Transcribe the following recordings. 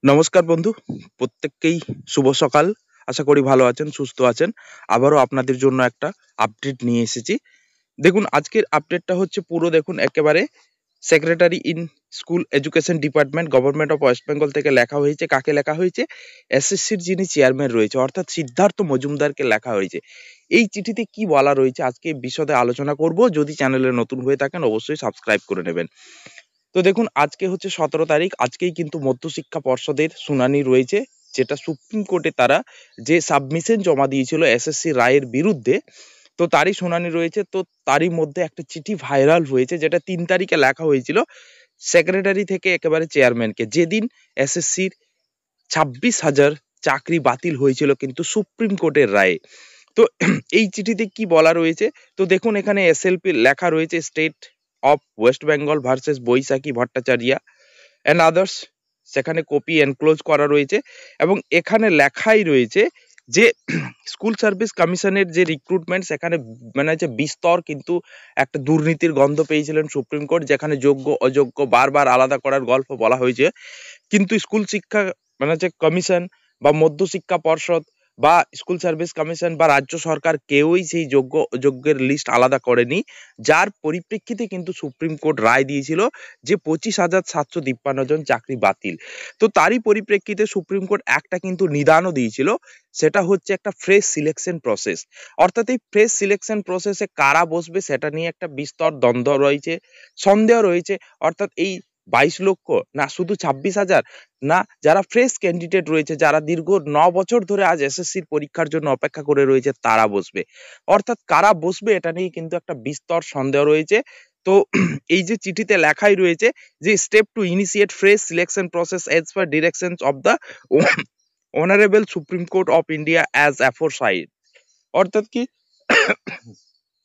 নমস্কার বন্ধু, প্রত্যেককেই শুভ সকাল। আশা করি ভালো আছেন, সুস্থ আছেন। আবারও আপনাদের জন্য একটা আপডেট নিয়ে এসেছি। দেখুন, আজকের আপডেটটা হচ্ছে পুরো দেখুন একেবারে secretary in school education department government of West Bengal থেকে লেখা হয়েছে। কাকে লেখা হয়েছে? এসএসসির যিনি চেয়ারম্যান রয়েছে অর্থাৎ সিদ্ধার্থ মজুমদারকে লেখা হয়েছে। এই চিঠিতে কি বলা রয়েছে আজকে বিশদে আলোচনা করব। যদি চ্যানেলে নতুন হয়ে থাকেন অবশ্যই সাবস্ক্রাইব করে নেবেন। তো দেখুন, আজকে হচ্ছে 17 তারিখ। আজকেই কিন্তু মধ্যশিক্ষা পর্ষদের শুনানি রয়েছে, যেটা সুপ্রিম কোর্টে তারা যে সাবমিশন জমা দিয়েছিল এসএসসি রায়ের বিরুদ্ধে, তো তারই শুনানি রয়েছে। তো তারই মধ্যে একটা চিঠি ভাইরাল হয়েছে, যেটা 3 তারিখে লেখা হয়েছিল সেক্রেটারি থেকে একেবারে চেয়ারম্যানকে, যেদিন এসএসসির 26,000 চাকরি বাতিল হয়েছিল কিন্তু সুপ্রিম কোর্টের রায়ে। তো এই চিঠিতে কি বলা রয়েছে? তো দেখুন, এখানে এসএলপি লেখা রয়েছে, state of West Bengal versus Baishakhi Bhattacharya and others. সেখানে কপি এনক্লোজ করা রয়েছে এবং এখানে লেখাই রয়েছে যে স্কুল সার্ভিস কমিশনের যে রিক্রুটমেন্ট, সেখানে মানে হচ্ছে বিস্তর কিন্তু একটা দুর্নীতির গন্ধ পেয়েছিলেন সুপ্রিম কোর্ট, যেখানে যোগ্য অযোগ্য বারবার আলাদা করার গল্প বলা হয়েছে। কিন্তু স্কুল শিক্ষা মানে হচ্ছে কমিশন বা মধ্যশিক্ষা পর্ষদ বা স্কুল সার্ভিস কমিশন বা রাজ্য সরকার কেউই সেই যোগ্য অযোগ্যের লিস্ট আলাদা করেনি, যার পরিপ্রেক্ষিতে কিন্তু সুপ্রিম কোর্ট রায় দিয়েছিল যে 25,753 জন চাকরি বাতিল। তো তারই পরিপ্রেক্ষিতে সুপ্রিম কোর্ট একটা কিন্তু নিদানও দিয়েছিল, সেটা হচ্ছে একটা ফ্রেশ সিলেকশন প্রসেস। অর্থাৎ এই ফ্রেশ সিলেকশন প্রসেসে কারা বসবে সেটা নিয়ে একটা বিস্তর দ্বন্দ্ব রয়েছে, সন্দেহ রয়েছে। অর্থাৎ এই 22 লক্ষ না শুধু 26,000 না, যারা ফ্রেশ ক্যান্ডিডেট রয়েছে, যারা দীর্ঘ 9 বছর ধরে আজ এসএসসির পরীক্ষার জন্য অপেক্ষা করে রয়েছে, তারা বসবে। অর্থাৎ কারা বসবে এটা নিয়ে কিন্তু একটা বিস্তর সন্দেহ রয়েছে। তো এই যে চিঠিতে লেখাই রয়েছে যে step to initiate fresh selection process as per directions of the honourable Supreme Court of India as aforesaid. অর্থাৎ কি,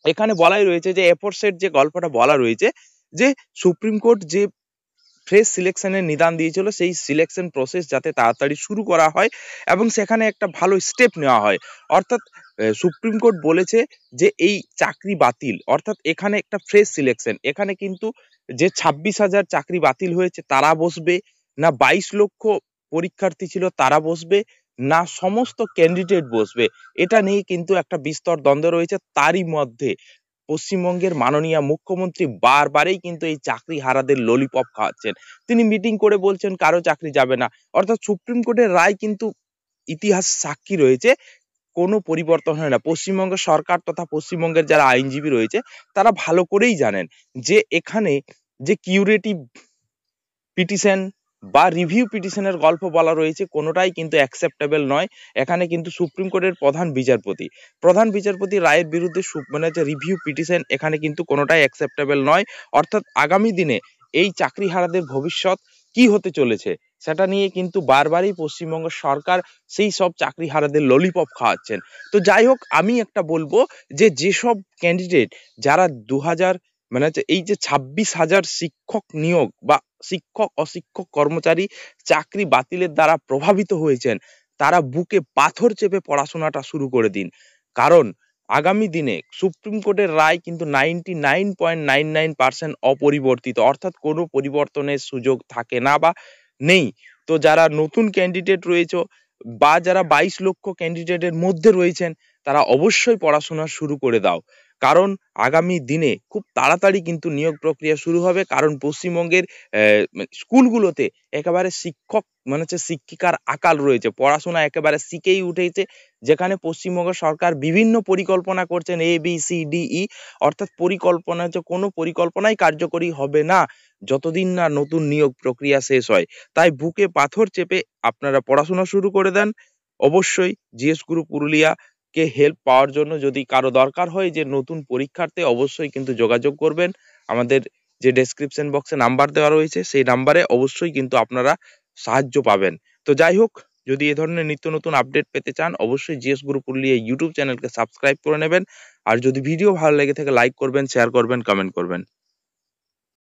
এখানে বলাই রয়েছে যে এফোরসেট যে গল্পটা বলা রয়েছে, যে সুপ্রিম কোর্ট যে ফ্রেশ সিলেকশনের নিদান দিয়েছিল, সেই সিলেকশন প্রসেস যাতে তাড়াতাড়ি শুরু করা হয় এবং সেখানে একটা ভালো স্টেপ নেওয়া হয়। অর্থাৎ সুপ্রিম কোর্ট বলেছে যে এই চাকরি বাতিল, অর্থাৎ এখানে একটা ফ্রেশ সিলেকশন, এখানে কিন্তু যে 26,000 চাকরি বাতিল হয়েছে তারা বসবে না, 22 লক্ষ পরীক্ষার্থী ছিল তারা বসবে না, সমস্ত ক্যান্ডিডেট বসবে, এটা নিয়ে কিন্তু একটা বিস্তর দ্বন্দ্ব রয়েছে। তারই মধ্যে পশ্চিমবঙ্গের মাননীয় মুখ্যমন্ত্রী বারবারই কিন্তু এই চাকরি হারাদের ললিপপ খাওয়াচ্ছেন। তিনি মিটিং করে বলছেন কারো চাকরি যাবে না। অর্থাৎ সুপ্রিম কোর্টের রায় কিন্তু ইতিহাস সাক্ষী রয়েছে, কোনো পরিবর্তন হয় না। পশ্চিমবঙ্গ সরকার তথা পশ্চিমবঙ্গের যারা আইনজীবী রয়েছে তারা ভালো করেই জানেন যে এখানে যে কিউরেটিভ পিটিশন বা রিভিউ পিটিশনের গল্প বলা রয়েছে, কোনোটাই কিন্তু অ্যাকসেপ্টেবল নয়। এখানে কিন্তু সুপ্রিম কোর্টের প্রধান বিচারপতি রায়ের বিরুদ্ধে মানে যে রিভিউ পিটিশন, এখানে কিন্তু কোনোটাই অ্যাকসেপ্টেবল নয়। অর্থাৎ আগামী দিনে এই চাকরিহারাদের ভবিষ্যৎ কি হতে চলেছে সেটা নিয়ে কিন্তু বারবারই পশ্চিমবঙ্গ সরকার সেই সব চাকরিহারাদের ললিপপ খাওয়াচ্ছেন। তো যাই হোক, আমি একটা বলবো যে যেসব ক্যান্ডিডেট যারা 2000 মানে হচ্ছে এই যে 26,000 শিক্ষক নিয়োগ বা শিক্ষক অশিক্ষক কর্মচারী চাকরি বাতিলের দ্বারা প্রভাবিত হয়েছেন, তারা বুকে পাথর চেপে পড়াশোনাটা শুরু করে দিন। কারণ আগামী দিনে সুপ্রিম কোর্টের রায় কিন্তু 99.99% অপরিবর্তিত, অর্থাৎ কোনো পরিবর্তনের সুযোগ থাকে না বা নেই। তো যারা নতুন ক্যান্ডিডেট রয়েছে বা যারা 22 লক্ষ ক্যান্ডিডেটের মধ্যে রয়েছেন, তারা অবশ্যই পড়াশোনা শুরু করে দাও। কারণ আগামী দিনে খুব তাড়াতাড়ি কিন্তু নিয়োগ প্রক্রিয়া শুরু হবে। কারণ পশ্চিমবঙ্গের স্কুলগুলোতে একেবারে শিক্ষক মানে হচ্ছে শিক্ষিকার আকাল রয়েছে, পড়াশোনা একেবারে শিখেই উঠেছে। যেখানে পশ্চিমবঙ্গ সরকার বিভিন্ন পরিকল্পনা করছেন ABCDE, অর্থাৎ পরিকল্পনা হচ্ছে কোনো পরিকল্পনাই কার্যকরী হবে না যতদিন না নতুন নিয়োগ প্রক্রিয়া শেষ হয়। তাই বুকে পাথর চেপে আপনারা পড়াশোনা শুরু করে দেন। অবশ্যই জিএস গুরু পুরুলিয়া কে হেল্প পাওয়ার জন্য যদি কারো দরকার হয় যে নতুন পরীক্ষার্থী, অবশ্যই কিন্তু যোগাযোগ করবেন। আমাদের যে ডেসক্রিপশন বক্সে নাম্বার দেওয়া রয়েছে সেই নাম্বারে অবশ্যই কিন্তু আপনারা সাহায্য পাবেন। তো যাই হোক, যদি এ ধরনের নিত্য নতুন আপডেট পেতে চান অবশ্যই জিএস গুরু পুরুলিয়া ইউটিউব চ্যানেলকে সাবস্ক্রাইব করে নেবেন। আর যদি ভিডিও ভালো লেগে থাকে লাইক করবেন, শেয়ার করবেন, কমেন্ট করবেন।